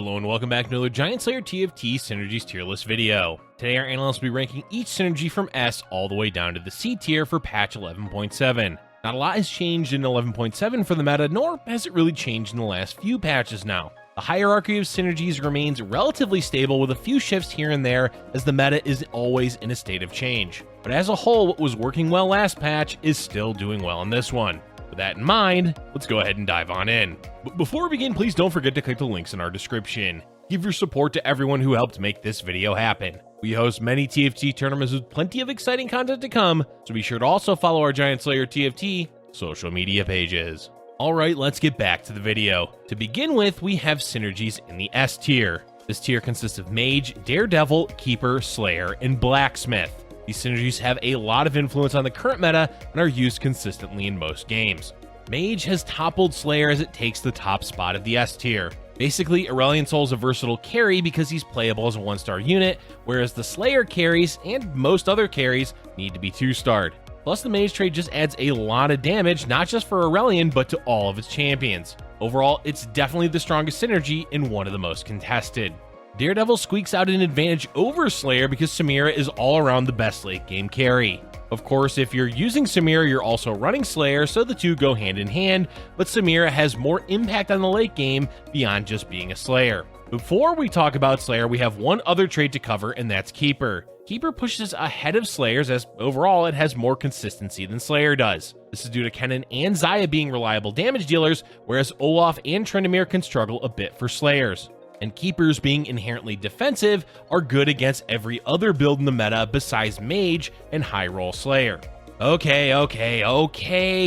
Hello and welcome back to another GiantSlayer TFT Synergies tier list video. Today our analysts will be ranking each synergy from S all the way down to the C tier for patch 11.7. Not a lot has changed in 11.7 for the meta, nor has it really changed in the last few patches now. The hierarchy of synergies remains relatively stable with a few shifts here and there as the meta is always in a state of change. But as a whole, what was working well last patch is still doing well in this one. With that in mind, let's go ahead and dive on in. But before we begin, please don't forget to click the links in our description. Give your support to everyone who helped make this video happen. We host many TFT tournaments with plenty of exciting content to come, so be sure to also follow our GiantSlayerTV social media pages. Alright, let's get back to the video. To begin with, we have synergies in the S tier. This tier consists of Mage, Daredevil, Keeper, Slayer, and Blacksmith. These synergies have a lot of influence on the current meta and are used consistently in most games. Mage has toppled Slayer as it takes the top spot of the S tier. Basically, Aurelion Sol is a versatile carry because he's playable as a 1-star unit, whereas the Slayer carries, and most other carries, need to be 2-starred. Plus, the Mage trait just adds a lot of damage, not just for Aurelion, but to all of its champions. Overall, it's definitely the strongest synergy and one of the most contested. Daredevil squeaks out an advantage over Slayer because Samira is all around the best late game carry. Of course, if you're using Samira, you're also running Slayer, so the two go hand in hand, but Samira has more impact on the late game beyond just being a Slayer. Before we talk about Slayer, we have one other trait to cover, and that's Keeper. Keeper pushes ahead of Slayers as overall it has more consistency than Slayer does. This is due to Kennen and Xayah being reliable damage dealers, whereas Olaf and Tryndamere can struggle a bit for Slayers. And Keepers, being inherently defensive, are good against every other build in the meta besides Mage and High Roll Slayer. Okay,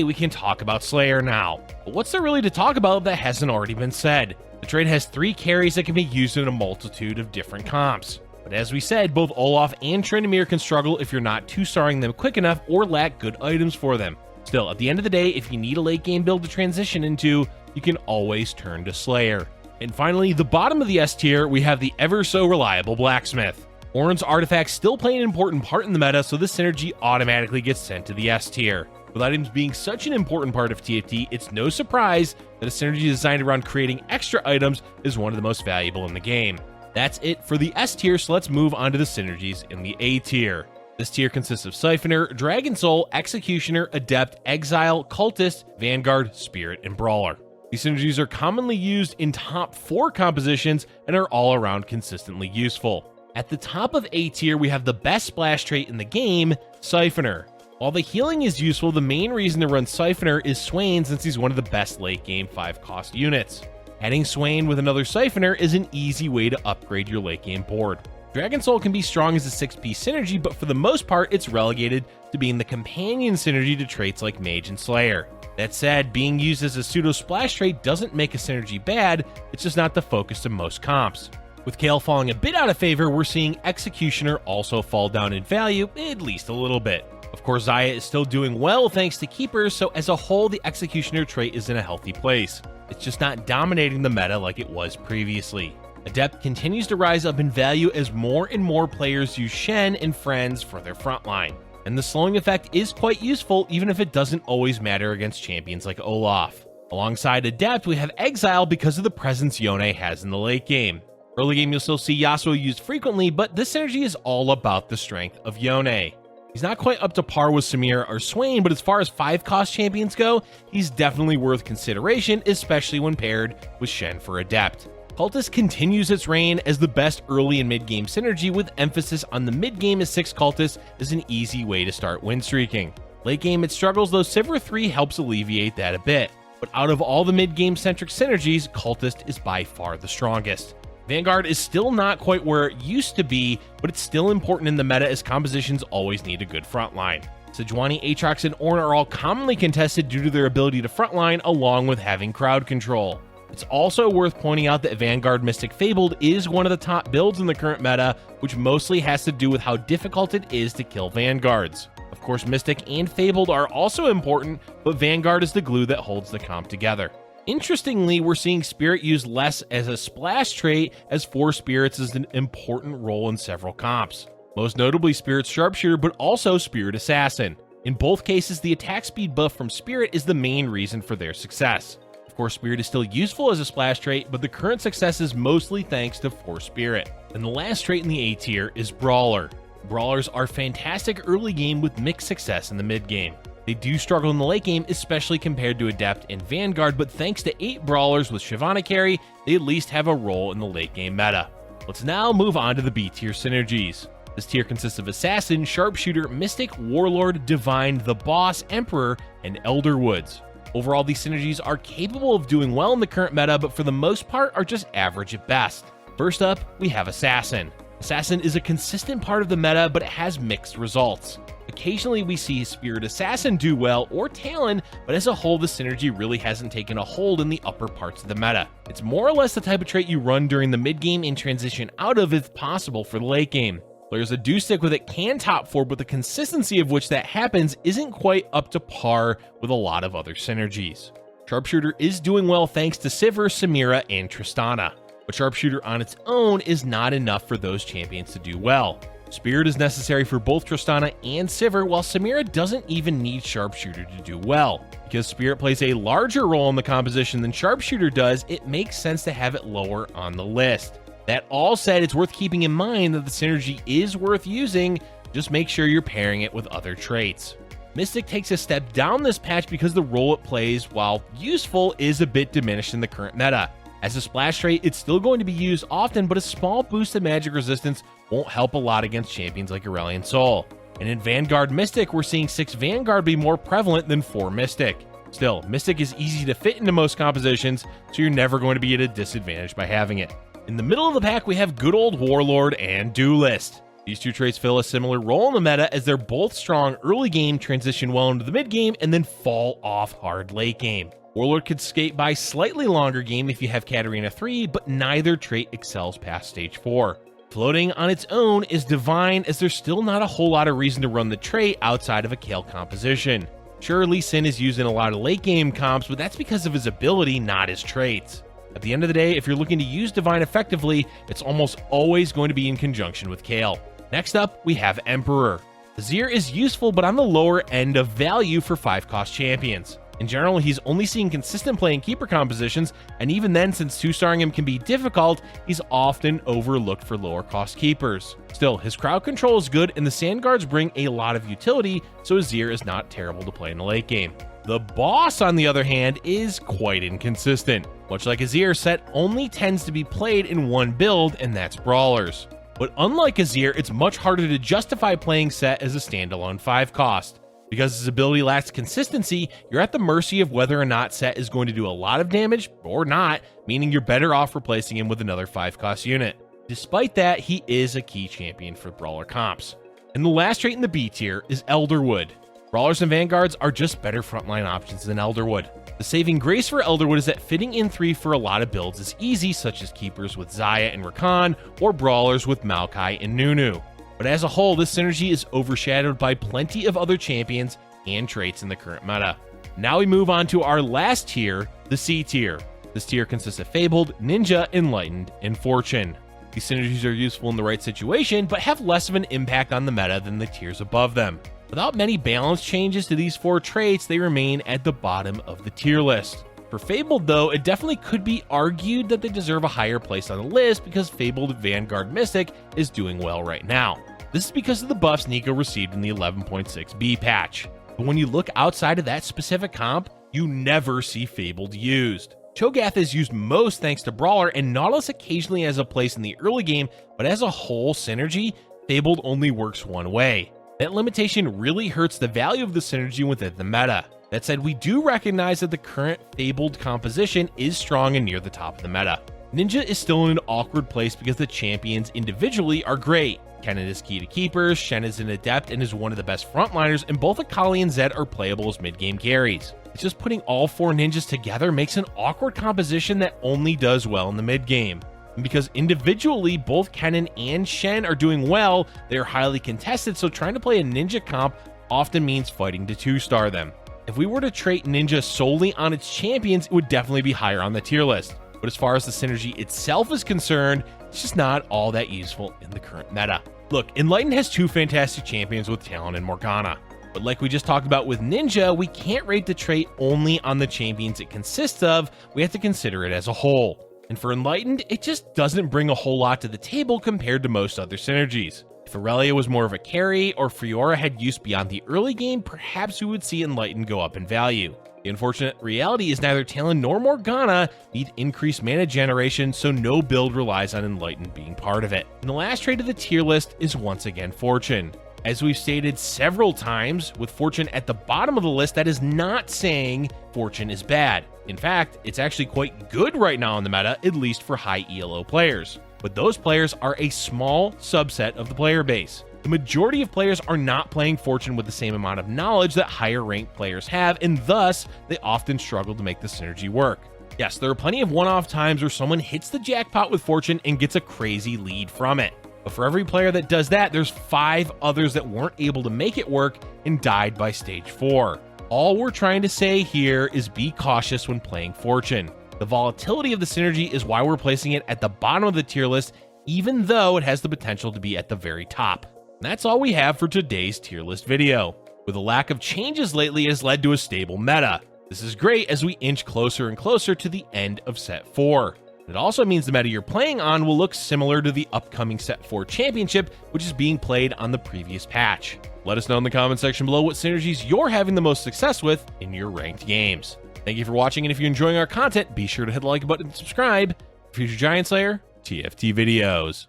we can talk about Slayer now. But what's there really to talk about that hasn't already been said? The trait has 3 carries that can be used in a multitude of different comps. But as we said, both Olaf and Tryndamere can struggle if you're not 2-starring them quick enough or lack good items for them. Still, at the end of the day, if you need a late game build to transition into, you can always turn to Slayer. And finally, the bottom of the S tier, we have the ever-so-reliable Blacksmith. Ornn's artifacts still play an important part in the meta, so this synergy automatically gets sent to the S tier. With items being such an important part of TFT, it's no surprise that a synergy designed around creating extra items is one of the most valuable in the game. That's it for the S tier, so let's move on to the synergies in the A tier. This tier consists of Syphoner, Dragonsoul, Executioner, Adept, Exile, Cultist, Vanguard, Spirit, and Brawler. These synergies are commonly used in top 4 compositions and are all around consistently useful. At the top of A tier, we have the best splash trait in the game, Syphoner. While the healing is useful, the main reason to run Syphoner is Swain, since he's one of the best late game 5-cost units. Adding Swain with another Syphoner is an easy way to upgrade your late game board. Dragonsoul can be strong as a 6-piece synergy, but for the most part, it's relegated to being the companion synergy to traits like Mage and Slayer. That said, being used as a pseudo splash trait doesn't make a synergy bad, it's just not the focus of most comps. With Kayle falling a bit out of favor, we're seeing Executioner also fall down in value, at least a little bit. Of course, Xayah is still doing well thanks to Keepers, so as a whole, the Executioner trait is in a healthy place. It's just not dominating the meta like it was previously. Adept continues to rise up in value as more and more players use Shen and friends for their frontline. And the slowing effect is quite useful, even if it doesn't always matter against champions like Olaf. Alongside Adept, we have Exile because of the presence Yone has in the late game. Early game, you'll still see Yasuo used frequently, but this synergy is all about the strength of Yone. He's not quite up to par with Samira or Swain, but as far as 5-cost champions go, he's definitely worth consideration, especially when paired with Shen for Adept. Cultist continues its reign as the best early and mid-game synergy, with emphasis on the mid-game as 6 Cultists is an easy way to start win streaking. Late game it struggles, though Sivir 3 helps alleviate that a bit. But out of all the mid-game centric synergies, Cultist is by far the strongest. Vanguard is still not quite where it used to be, but it's still important in the meta as compositions always need a good frontline. Sejuani, Aatrox, and Ornn are all commonly contested due to their ability to frontline along with having crowd control. It's also worth pointing out that Vanguard Mystic Fabled is one of the top builds in the current meta, which mostly has to do with how difficult it is to kill Vanguards. Of course, Mystic and Fabled are also important, but Vanguard is the glue that holds the comp together. Interestingly, we're seeing Spirit used less as a splash trait, as 4 Spirits is an important role in several comps. Most notably Spirit Sharpshooter, but also Spirit Assassin. In both cases, the attack speed buff from Spirit is the main reason for their success. Of course, Spirit is still useful as a splash trait, but the current success is mostly thanks to Force Spirit. And the last trait in the A tier is Brawler. Brawlers are fantastic early game with mixed success in the mid game. They do struggle in the late game, especially compared to Adept and Vanguard, but thanks to 8 Brawlers with Shyvana carry, they at least have a role in the late game meta. Let's now move on to the B tier synergies. This tier consists of Assassin, Sharpshooter, Mystic, Warlord, Divine, the Boss, Emperor, and Elderwoods. Overall, these synergies are capable of doing well in the current meta, but for the most part are just average at best. First up, we have Assassin. Assassin is a consistent part of the meta, but it has mixed results. Occasionally we see Spirit Assassin do well, or Talon, but as a whole the synergy really hasn't taken a hold in the upper parts of the meta. It's more or less the type of trait you run during the mid game and transition out of if possible for the late game. Players that do stick with it can top 4, but the consistency of which that happens isn't quite up to par with a lot of other synergies. Sharpshooter is doing well thanks to Sivir, Samira, and Tristana, but Sharpshooter on its own is not enough for those champions to do well. Spirit is necessary for both Tristana and Sivir, while Samira doesn't even need Sharpshooter to do well. Because Spirit plays a larger role in the composition than Sharpshooter does, it makes sense to have it lower on the list. That all said, it's worth keeping in mind that the synergy is worth using, just make sure you're pairing it with other traits. Mystic takes a step down this patch because the role it plays, while useful, is a bit diminished in the current meta. As a splash trait, it's still going to be used often, but a small boost of magic resistance won't help a lot against champions like Aurelion Sol. And in Vanguard Mystic, we're seeing 6 Vanguard be more prevalent than 4 Mystic. Still, Mystic is easy to fit into most compositions, so you're never going to be at a disadvantage by having it. In the middle of the pack, we have good old Warlord and Duelist. These two traits fill a similar role in the meta as they're both strong early game, transition well into the mid game, and then fall off hard late game. Warlord could skate by slightly longer game if you have Katarina 3, but neither trait excels past stage 4. Floating on its own is Divine, as there's still not a whole lot of reason to run the trait outside of a Kayle composition. Sure, Lee Sin is used in a lot of late game comps, but that's because of his ability, not his traits. At the end of the day, if you're looking to use Divine effectively, it's almost always going to be in conjunction with Kayle. Next up, we have Emperor. Azir is useful, but on the lower end of value for 5-cost champions. In general, he's only seeing consistent play in keeper compositions, and even then, since 2-starring him can be difficult, he's often overlooked for lower cost keepers. Still, his crowd control is good, and the Sandguards bring a lot of utility, so Azir is not terrible to play in the late game. The Boss, on the other hand, is quite inconsistent. Much like Azir, Set only tends to be played in one build, and that's Brawlers. But unlike Azir, it's much harder to justify playing Set as a standalone 5-cost. Because his ability lacks consistency, you're at the mercy of whether or not Set is going to do a lot of damage or not, meaning you're better off replacing him with another 5-cost unit. Despite that, he is a key champion for Brawler comps. And the last trait in the B tier is Elderwood. Brawlers and Vanguards are just better frontline options than Elderwood. The saving grace for Elderwood is that fitting in 3 for a lot of builds is easy, such as keepers with Xayah and Rakan, or Brawlers with Maokai and Nunu. But as a whole, this synergy is overshadowed by plenty of other champions and traits in the current meta. Now we move on to our last tier, the C tier. This tier consists of Fabled, Ninja, Enlightened, and Fortune. These synergies are useful in the right situation, but have less of an impact on the meta than the tiers above them. Without many balance changes to these 4 traits, they remain at the bottom of the tier list. For Fabled, though, it definitely could be argued that they deserve a higher place on the list because Fabled Vanguard Mystic is doing well right now. This is because of the buffs Nico received in the 11.6b patch. But when you look outside of that specific comp, you never see Fabled used. Cho'Gath is used most thanks to Brawler, and Nautilus occasionally has a place in the early game, but as a whole synergy, Fabled only works one way. That limitation really hurts the value of the synergy within the meta. That said, we do recognize that the current Fabled composition is strong and near the top of the meta. Ninja is still in an awkward place because the champions individually are great. Kennen is key to keepers, Shen is an Adept and is one of the best frontliners, and both Akali and Zed are playable as mid-game carries. It's just putting all 4 ninjas together makes an awkward composition that only does well in the mid-game. And because individually both Kennen and Shen are doing well, they are highly contested, so trying to play a ninja comp often means fighting to 2-star them. If we were to trait ninja solely on its champions, it would definitely be higher on the tier list. But as far as the synergy itself is concerned, it's just not all that useful in the current meta. Look, Enlightened has 2 fantastic champions with Talon and Morgana. But like we just talked about with Ninja, we can't rate the trait only on the champions it consists of, we have to consider it as a whole. And for Enlightened, it just doesn't bring a whole lot to the table compared to most other synergies. If Aurelia was more of a carry, or Fiora had use beyond the early game, perhaps we would see Enlightened go up in value. The unfortunate reality is neither Talon nor Morgana need increased mana generation, so no build relies on Enlightened being part of it. And the last trait of the tier list is once again Fortune. As we've stated several times, with Fortune at the bottom of the list, that is not saying Fortune is bad. In fact, it's actually quite good right now in the meta, at least for high ELO players. But those players are a small subset of the player base. The majority of players are not playing Fortune with the same amount of knowledge that higher ranked players have, and thus, they often struggle to make the synergy work. Yes, there are plenty of one-off times where someone hits the jackpot with Fortune and gets a crazy lead from it. But for every player that does that, there's 5 others that weren't able to make it work and died by stage 4. All we're trying to say here is be cautious when playing Fortune. The volatility of the synergy is why we're placing it at the bottom of the tier list, even though it has the potential to be at the very top. And that's all we have for today's tier list video. With a lack of changes lately, it has led to a stable meta. This is great as we inch closer and closer to the end of set 4. It also means the meta you're playing on will look similar to the upcoming Set 4 Championship, which is being played on the previous patch. Let us know in the comment section below what synergies you're having the most success with in your ranked games. Thank you for watching, and if you're enjoying our content, be sure to hit the like button and subscribe for future Giant Slayer TFT videos.